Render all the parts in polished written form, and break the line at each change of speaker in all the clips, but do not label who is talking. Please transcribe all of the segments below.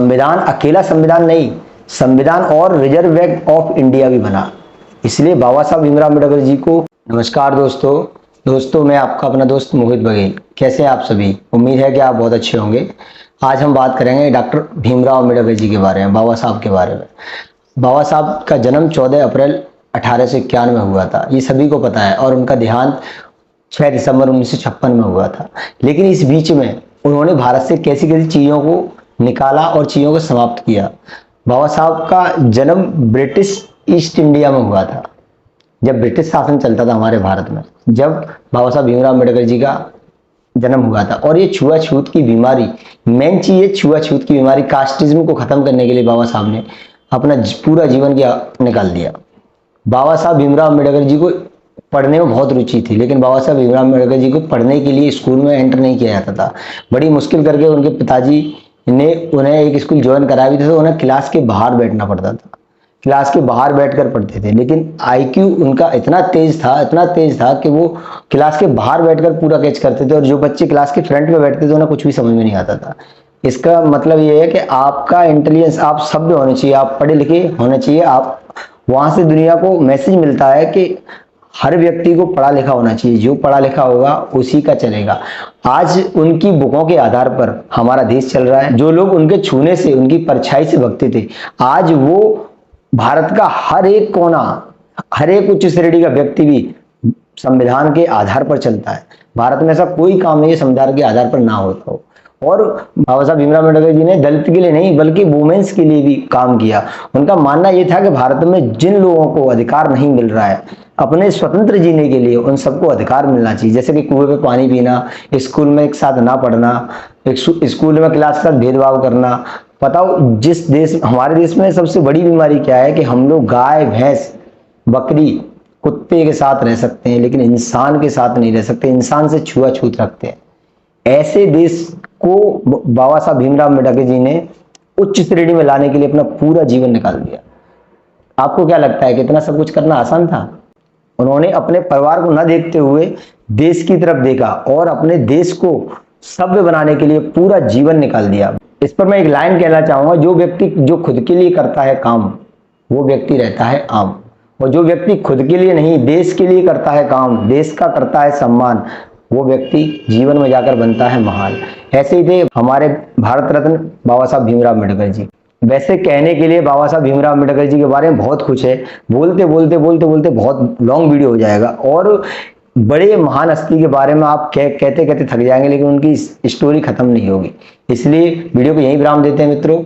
संविधान अकेला संविधान नहीं, संविधान और रिजर्व बैंक ऑफ इंडिया भी बना। इसलिए बाबा साहब भीमराव अम्बेडकर जी को नमस्कार दोस्तों मैं आपका अपना दोस्त मोहित बघेल। कैसे हैं आप सभी? उम्मीद है कि आप बहुत अच्छे होंगे। आज हम बात करेंगे डॉक्टर भीमराव अम्बेडकर जी के बारे में, बाबा साहब के बारे में। बाबा साहब का जन्म 14 अप्रैल 1891 में हुआ था, ये सभी को पता है, और उनका देहांत 6 दिसंबर 1956 में हुआ था। लेकिन इस बीच में उन्होंने भारत से कैसी कैसी चीज़ों को निकाला और चीज़ों को समाप्त किया। बाबा साहब का जन्म ब्रिटिश ईस्ट इंडिया में हुआ था, जब ब्रिटिश शासन चलता था हमारे भारत में, जब बाबा साहब भीमराव अम्बेडकर जी का जन्म हुआ था। और ये छुआछूत की बीमारी, मेन चीज है छुआछूत की बीमारी, कास्टिज्म को खत्म करने के लिए बाबा साहब ने अपना पूरा जीवन निकाल दिया। बाबा साहब भीमराव अम्बेडकर जी को पढ़ने में बहुत रुचि थी, लेकिन बाबा साहब भीमराव अम्बेडकर जी को पढ़ने के लिए स्कूल में एंटर नहीं किया जाता था। बड़ी मुश्किल करके उनके पिताजी ने उन्हें एक स्कूल ज्वाइन कराया भी था, तो उन्हें क्लास के बाहर बैठना पड़ता था, क्लास के बाहर बैठकर पढ़ते थे। लेकिन आईक्यू उनका इतना तेज था कि वो क्लास के बाहर बैठकर पूरा कैच करते थे, और जो बच्चे क्लास के फ्रंट में बैठते थे उन्हें कुछ भी समझ में नहीं आता था। इसका मतलब ये है कि आपका इंटेलिजेंस, आप सभ्य होने चाहिए, आप पढ़े लिखे होने चाहिए, आप वहां से दुनिया को मैसेज मिलता है कि हर व्यक्ति को पढ़ा लिखा होना चाहिए, जो पढ़ा लिखा होगा उसी का चलेगा। आज उनकी बुकों के आधार पर हमारा देश चल रहा है। जो लोग उनके छूने से, उनकी परछाई से भगते थे, आज वो भारत का हर एक कोना, हर एक उच्च श्रेणी का व्यक्ति भी संविधान के आधार पर चलता है। भारत में ऐसा कोई काम नहीं है संविधान के आधार पर ना होता हो। और बाबा साहब भीमराव अम्बेडकर जी ने दलित के लिए नहीं बल्कि वुमेन्स के लिए भी काम किया। उनका मानना यह था कि भारत में जिन लोगों को अधिकार नहीं मिल रहा है अपने स्वतंत्र जीने के लिए, उन सबको अधिकार मिलना चाहिए। जैसे कि कुएं पे पानी पीना, स्कूल में एक साथ ना पढ़ना, स्कूल में क्लास के साथ भेदभाव करना। बताओ, जिस देश, हमारे देश में सबसे बड़ी बीमारी क्या है कि हम लोग गाय, भैंस, बकरी, कुत्ते के साथ रह सकते हैं लेकिन इंसान के साथ नहीं रह सकते, इंसान से छुआछूत रखते हैं। ऐसे देश को बाबा साहब भीमराव अम्बेडकर जी ने उच्च श्रेणी में लाने के लिए अपना पूरा जीवन निकाल दिया। आपको क्या लगता है कि इतना सब कुछ करना आसान था? उन्होंने अपने परिवार को न देखते हुए देश की तरफ देखा और अपने देश को सभ्य बनाने के लिए पूरा जीवन निकाल दिया। इस पर मैं एक लाइन कहना चाहूंगा, जो व्यक्ति जो खुद के लिए करता है काम, वो व्यक्ति रहता है आम, और जो व्यक्ति खुद के लिए नहीं देश के लिए करता है काम, देश का करता है सम्मान, वो व्यक्ति जीवन में जाकर बनता है महान। ऐसे ही थे हमारे भारत रत्न बाबा साहब भीमराव अम्बेडकर जी। वैसे कहने के लिए बाबा साहब भीमराव अम्बेडकर जी के बारे में बहुत कुछ है, बोलते बोलते बहुत लॉन्ग वीडियो हो जाएगा, और बड़े महान हस्ती के बारे में आप कहते कहते थक जाएंगे, लेकिन उनकी स्टोरी खत्म नहीं होगी। इसलिए वीडियो को यहीं विराम देते हैं मित्रों।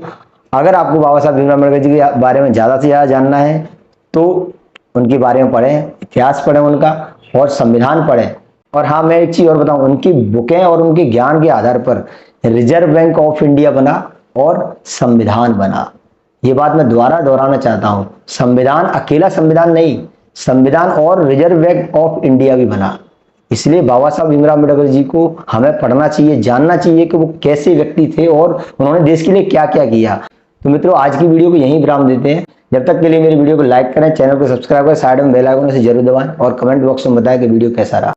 अगर आपको बाबा साहब भीमराव अम्बेडकर जी के बारे में ज़्यादा से ज़्यादा जानना है तो उनके बारे में पढ़ें, इतिहास पढ़ें उनका, और संविधान पढ़ें। और हाँ, मैं एक चीज़ और बताऊं, उनकी बुकें और उनके ज्ञान के आधार पर रिजर्व बैंक ऑफ इंडिया बना और संविधान बना। ये बात मैं दोबारा दोहराना चाहता हूँ, संविधान अकेला संविधान नहीं, संविधान और रिजर्व बैंक ऑफ इंडिया भी बना। इसलिए बाबा साहब भीमराव अम्बेडकर जी को हमें पढ़ना चाहिए, जानना चाहिए कि वो कैसे व्यक्ति थे और उन्होंने देश के लिए क्या क्या किया। तो मित्रों, आज की वीडियो को यहीं विराम देते हैं। जब तक के लिए मेरी वीडियो को लाइक करें, चैनल को सब्सक्राइब करें, साइड में बेल आइकन से जरूर दबाएं, और कमेंट बॉक्स में बताएं कि वीडियो कैसा रहा।